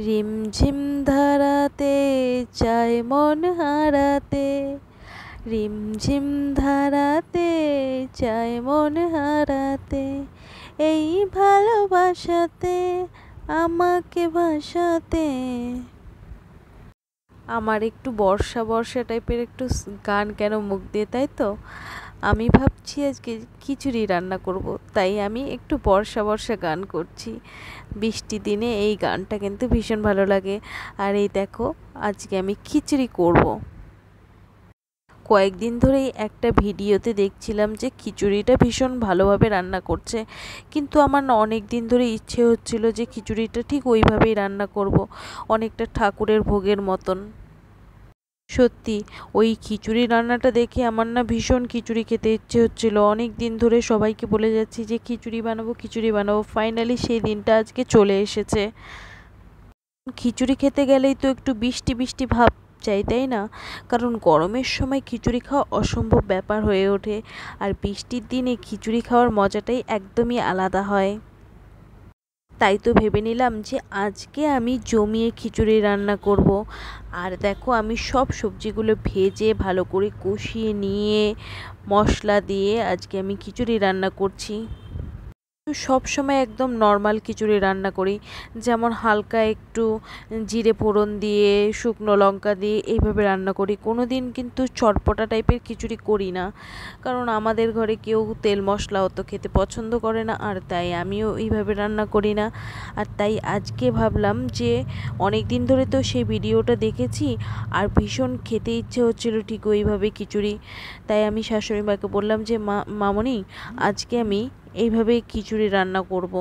রিমঝিম ধারাতে চায় মন হারাতে, রিমঝিম ধারাতে চায় মন হারাতে, এই ভালোবাসাতে আমাকে ভাসাতে। আমার একটু বর্ষা বর্ষা টাইপের একটু গান কেন মুখ দিয়ে, তাই তো আমি ভাবছি আজকে খিচুড়ি রান্না করব, তাই আমি একটু বর্ষা বর্ষা গান করছি। বৃষ্টি দিনে এই গানটা কিন্তু ভীষণ ভালো লাগে। আর এই দেখো, আজকে আমি খিচুড়ি করব। কয়েকদিন ধরেই একটা ভিডিওতে দেখছিলাম যে খিচুড়িটা ভীষণ ভালোভাবে রান্না করছে, কিন্তু আমার না অনেক দিন ধরে ইচ্ছে হচ্ছিল যে খিচুড়িটা ঠিক ওইভাবেই রান্না করব, অনেকটা ঠাকুরের ভোগের মতন। সত্যি ওই খিচুড়ি রান্নাটা দেখে আমার না ভীষণ খিচুড়ি খেতে ইচ্ছে হচ্ছিল। অনেক দিন ধরে সবাইকে বলে যাচ্ছি যে খিচুড়ি বানাবো খিচুড়ি বানাবো, ফাইনালি সেই দিনটা আজকে চলে এসেছে। খিচুড়ি খেতে গেলেই তো একটু বৃষ্টি বৃষ্টি ভাব চাই, তাই না? কারণ গরমের সময় খিচুড়ি খাওয়া অসম্ভব ব্যাপার হয়ে ওঠে, আর বৃষ্টির দিনে খিচুড়ি খাওয়ার মজাটাই একদমই আলাদা হয়। তাই তো ভেবে নিলাম যে আজকে আমি জমিয়ে খিচুড়ি রান্না করব। আর দেখো, আমি সব সবজিগুলো ভেজে ভালো করে কষিয়ে নিয়ে মশলা দিয়ে আজকে আমি খিচুড়ি রান্না করছি। সব সময় একদম নর্মাল খিচুড়ি রান্না করি, যেমন হালকা একটু জিরে ফোড়ন দিয়ে শুকনো লঙ্কা দিয়ে এইভাবে রান্না করি। কোনো দিন কিন্তু চটপটা টাইপের খিচুড়ি করি না, কারণ আমাদের ঘরে কেউ তেল মশলা অত খেতে পছন্দ করে না, আর তাই আমিও এইভাবে রান্না করি না। আর তাই আজকে ভাবলাম যে অনেক দিন ধরে তো সেই ভিডিওটা দেখেছি আর ভীষণ খেতে ইচ্ছে হচ্ছিল ঠিক ওইভাবে খিচুড়ি। তাই আমি শাশুড়ি মাকে বললাম যে মামনি, আজকে আমি এইভাবে খিচুড়ি রান্না করব।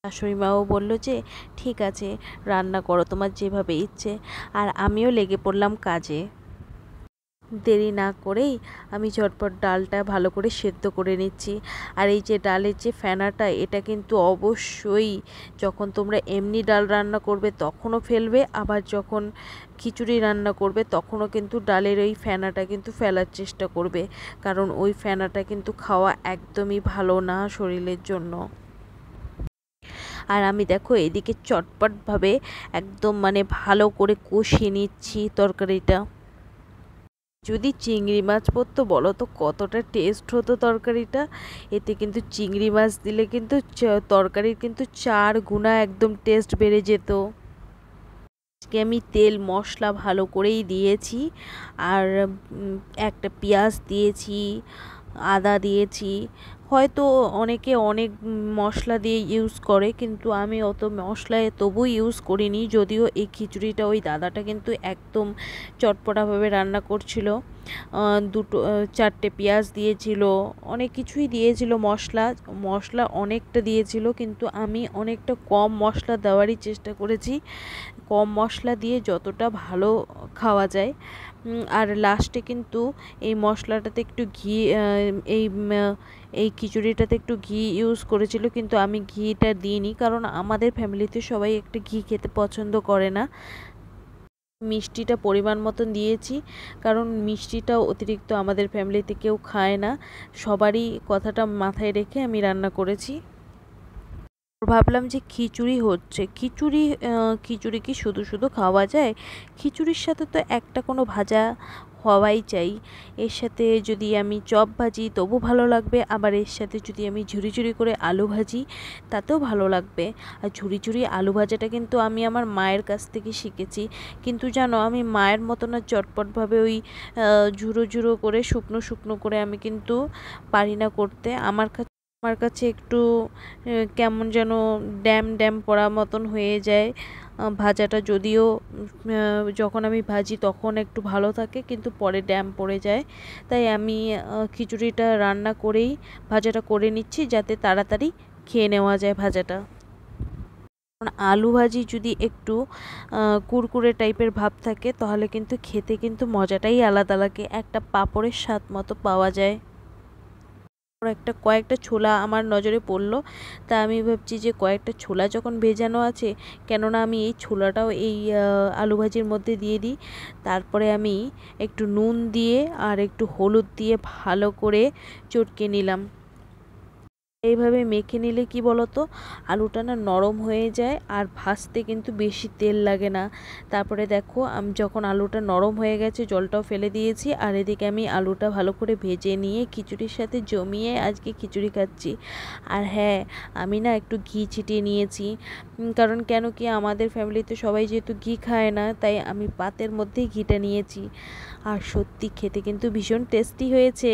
শাশুড়ি মাও বলল যে ঠিক আছে, রান্না করো তোমার যেভাবে ইচ্ছে। আর আমিও লেগে পড়লাম কাজে। দেরি না করেই আমি ঝটপট ডালটা ভালো করে সেদ্ধ করে নিচ্ছি। আর এই যে ডালের যে ফেনাটা, এটা কিন্তু অবশ্যই যখন তোমরা এমনি ডাল রান্না করবে তখনও ফেলবে, আবার যখন খিচুড়ি রান্না করবে তখনও কিন্তু ডালের ওই ফেনাটা কিন্তু ফেলার চেষ্টা করবে, কারণ ওই ফেনাটা কিন্তু খাওয়া একদমই ভালো না শরীরের জন্য। আর আমি দেখো এদিকে চটপটভাবে একদম ভালো করে কষিয়ে নিচ্ছি তরকারিটা। যদি চিংড়ি মাছ পড়তো বলো তো কতটা টেস্ট হতো তরকারিটা। এতে কিন্তু চিংড়ি মাছ দিলে কিন্তু তরকারির কিন্তু 4 গুণা একদম টেস্ট বেড়ে যেত। আজকে আমি তেল মশলা ভালো করেই দিয়েছি, আর একটা পেঁয়াজ দিয়েছি, আদা দিয়েছি। হয়তো অনেকে অনেক মশলা দিয়ে ইউজ করে, কিন্তু আমি অত মশলায় তবু ইউজ করিনি। যদিও এই খিচুড়িটা ওই দাদাটা কিন্তু একদম চটপটাভাবে রান্না করছিল। দুটো 4টে পেঁয়াজ দিয়েছিল, অনেক কিছুই দিয়েছিল, মশলা মশলা অনেকটা দিয়েছিল, কিন্তু আমি অনেকটা কম মশলা দেওয়ারই চেষ্টা করেছি, কম মশলা দিয়ে যতটা ভালো খাওয়া যায়। আর লাস্টে কিন্তু এই মশলাটাতে একটু ঘি, এই এই খিচুড়িটাতে একটু ঘি ইউজ করেছিল, কিন্তু আমি ঘিটা দিইনি, কারণ আমাদের ফ্যামিলিতে সবাই একটু ঘি খেতে পছন্দ করে না। মিষ্টিটা পরিমাণ মতন দিয়েছি, কারণ মিষ্টিটাও অতিরিক্ত আমাদের ফ্যামিলিতে কেউ খায় না, সবারই কথাটা মাথায় রেখে আমি রান্না করেছি। ভাবলাম যে খিচুড়ি হচ্ছে, খিচুড়ি কি শুধু শুধু খাওয়া যায়? খিচুড়ির সাথে তো একটা কোনো ভাজা হওয়াই চাই। এর সাথে যদি আমি চপ ভাজি তবু ভালো লাগবে, আবার এর সাথে যদি আমি ঝুরি ঝুরি করে আলু ভাজি তাতেও ভালো লাগবে। আর ঝুরি ঝুরি আলু ভাজাটা কিন্তু আমি আমার মায়ের কাছ থেকে শিখেছি, কিন্তু জানো আমি মায়ের মতো না চটপটভাবে ওই ঝুরো ঝুরো করে শুকনো শুকনো করে আমি কিন্তু পারি না করতে। আমার কাছে একটু কেমন যেন ড্যাম ড্যাম পড়া মতন হয়ে যায় ভাজাটা। যদিও যখন আমি ভাজি তখন একটু ভালো থাকে, কিন্তু পরে ড্যাম পড়ে যায়। তাই আমি খিচুড়িটা রান্না করেই ভাজাটা করে নিচ্ছি, যাতে তাড়াতাড়ি খেয়ে নেওয়া যায় ভাজাটা। কারণ আলু ভাজি যদি একটু কুরকুরে টাইপের ভাব থাকে তাহলে কিন্তু খেতে কিন্তু মজাটাই আলাদা লাগে, একটা পাঁপড়ের স্বাদ মতো পাওয়া যায়। কয়েকটা ছোলা আমার নজরে পড়লো, তা আমি ভাবছি যে কয়েকটা ছোলা যখন ভেজানো আছে, কেননা আমি এই ছোলাটাও এই আলু ভাজির মধ্যে দিয়ে দিই। তারপরে আমি একটু নুন দিয়ে আর একটু হলুদ দিয়ে ভালো করে চটকে নিলাম। এইভাবে মেখে নিলে কি বলতো, আলুটা না নরম হয়ে যায় আর ভাজতে কিন্তু বেশি তেল লাগে না। তারপরে দেখো আমি যখন আলুটা নরম হয়ে গেছে জলটাও ফেলে দিয়েছি, আর এদিকে আমি আলুটা ভালো করে ভেজে নিয়ে খিচুড়ির সাথে জমিয়ে আজকে খিচুড়ি খাচ্ছি। আর হ্যাঁ, আমি না একটু ঘি ছিটিয়ে নিয়েছি, কারণ কেন কি আমাদের ফ্যামিলিতে সবাই যেহেতু ঘি খায় না, তাই আমি পাতের মধ্যেই ঘিটা নিয়েছি। আর সত্যি খেতে কিন্তু ভীষণ টেস্টি হয়েছে।